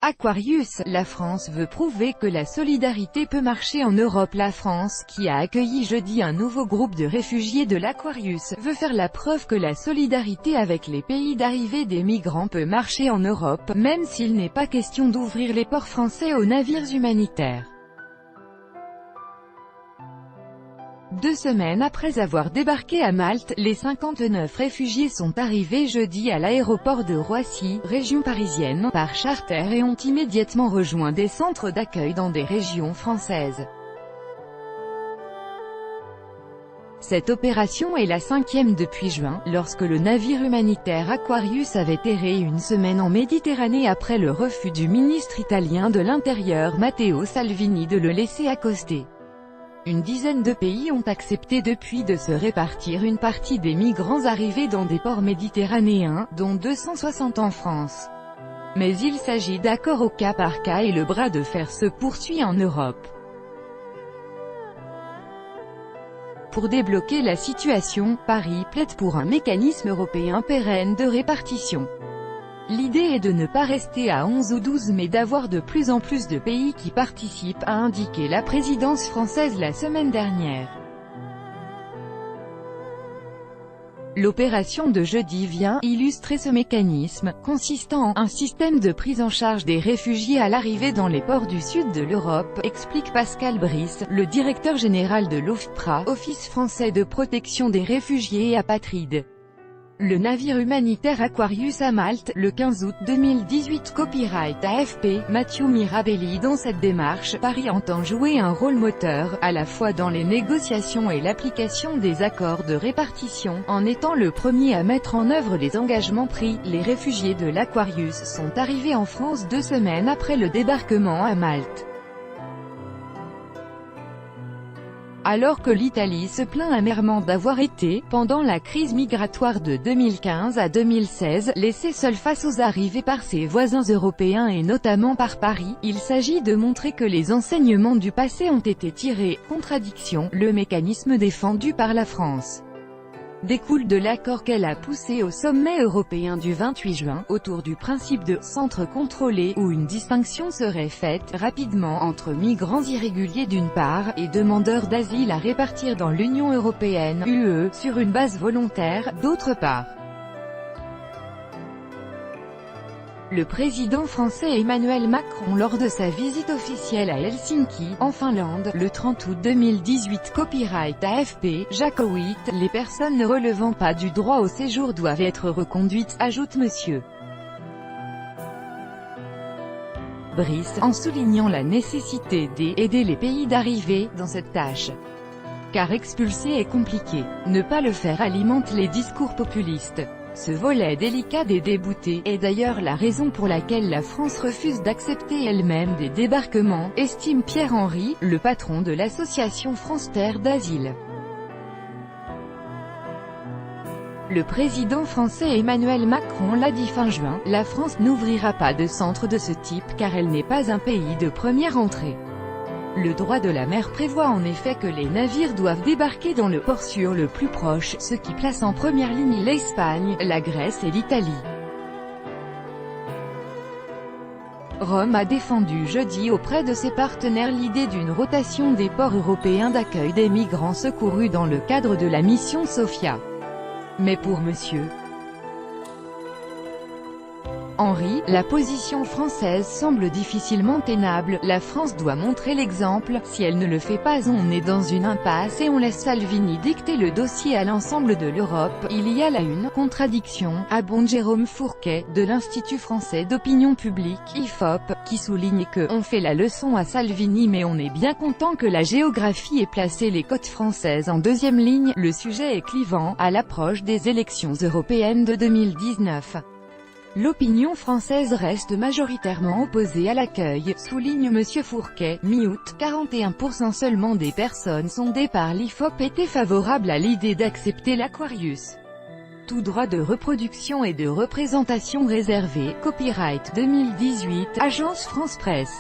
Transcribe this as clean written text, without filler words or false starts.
Aquarius, la France veut prouver que la solidarité peut marcher en Europe. La France, qui a accueilli jeudi un nouveau groupe de réfugiés de l'Aquarius, veut faire la preuve que la solidarité avec les pays d'arrivée des migrants peut marcher en Europe, même s'il n'est pas question d'ouvrir les ports français aux navires humanitaires. 2 semaines après avoir débarqué à Malte, les 59 réfugiés sont arrivés jeudi à l'aéroport de Roissy, région parisienne, par charter et ont immédiatement rejoint des centres d'accueil dans des régions françaises. Cette opération est la 5e depuis juin, lorsque le navire humanitaire Aquarius avait erré une semaine en Méditerranée après le refus du ministre italien de l'Intérieur Matteo Salvini de le laisser accoster. Une dizaine de pays ont accepté depuis de se répartir une partie des migrants arrivés dans des ports méditerranéens, dont 260 en France. Mais il s'agit d'accords au cas par cas et le bras de fer se poursuit en Europe. Pour débloquer la situation, Paris plaide pour un mécanisme européen pérenne de répartition. L'idée est de ne pas rester à 11 ou 12 mais d'avoir de plus en plus de pays qui participent, a indiqué la présidence française la semaine dernière. L'opération de jeudi vient illustrer ce mécanisme, consistant en un système de prise en charge des réfugiés à l'arrivée dans les ports du sud de l'Europe, explique Pascal Brice, le directeur général de l'OFPRA, Office français de protection des réfugiés et apatrides. Le navire humanitaire Aquarius à Malte, le 15 août 2018. Copyright AFP, Mathieu Mirabelli. Dans cette démarche, Paris entend jouer un rôle moteur, à la fois dans les négociations et l'application des accords de répartition, en étant le premier à mettre en œuvre les engagements pris. Les réfugiés de l'Aquarius sont arrivés en France 2 semaines après le débarquement à Malte. Alors que l'Italie se plaint amèrement d'avoir été, pendant la crise migratoire de 2015 à 2016, laissée seule face aux arrivées par ses voisins européens et notamment par Paris, il s'agit de montrer que les enseignements du passé ont été tirés. Contradiction, le mécanisme défendu par la France découle de l'accord qu'elle a poussé au sommet européen du 28 juin, autour du principe de « centre contrôlé » où une distinction serait faite rapidement entre migrants irréguliers d'une part, et demandeurs d'asile à répartir dans l'Union européenne (UE), sur une base volontaire, d'autre part. Le président français Emmanuel Macron lors de sa visite officielle à Helsinki, en Finlande, le 30 août 2018. Copyright AFP, Jacques Howitt. Les personnes ne relevant pas du droit au séjour doivent être reconduites, ajoute M. Brice, en soulignant la nécessité d'aider les pays d'arrivée dans cette tâche. Car expulser est compliqué. Ne pas le faire alimente les discours populistes. Ce volet délicat des déboutés est d'ailleurs la raison pour laquelle la France refuse d'accepter elle-même des débarquements, estime Pierre Henry, le patron de l'association France Terre d'Asile. Le président français Emmanuel Macron l'a dit fin juin, la France n'ouvrira pas de centre de ce type car elle n'est pas un pays de première entrée. Le droit de la mer prévoit en effet que les navires doivent débarquer dans le port sûr le plus proche, ce qui place en première ligne l'Espagne, la Grèce et l'Italie. Rome a défendu jeudi auprès de ses partenaires l'idée d'une rotation des ports européens d'accueil des migrants secourus dans le cadre de la mission Sophia. Mais pour M. Henry, la position française semble difficilement tenable. La France doit montrer l'exemple. Si elle ne le fait pas, on est dans une impasse et on laisse Salvini dicter le dossier à l'ensemble de l'Europe. Il y a là une contradiction, abonde Jérôme Fourquet, de l'Institut français d'opinion publique, IFOP, qui souligne que « on fait la leçon à Salvini mais on est bien content que la géographie ait placé les côtes françaises en 2e ligne. Le sujet est clivant, à l'approche des élections européennes de 2019. L'opinion française reste majoritairement opposée à l'accueil, souligne M. Fourquet. Mi-août, 41% seulement des personnes sondées par l'IFOP étaient favorables à l'idée d'accepter l'Aquarius. Tout droit de reproduction et de représentation réservé. Copyright 2018, Agence France Presse.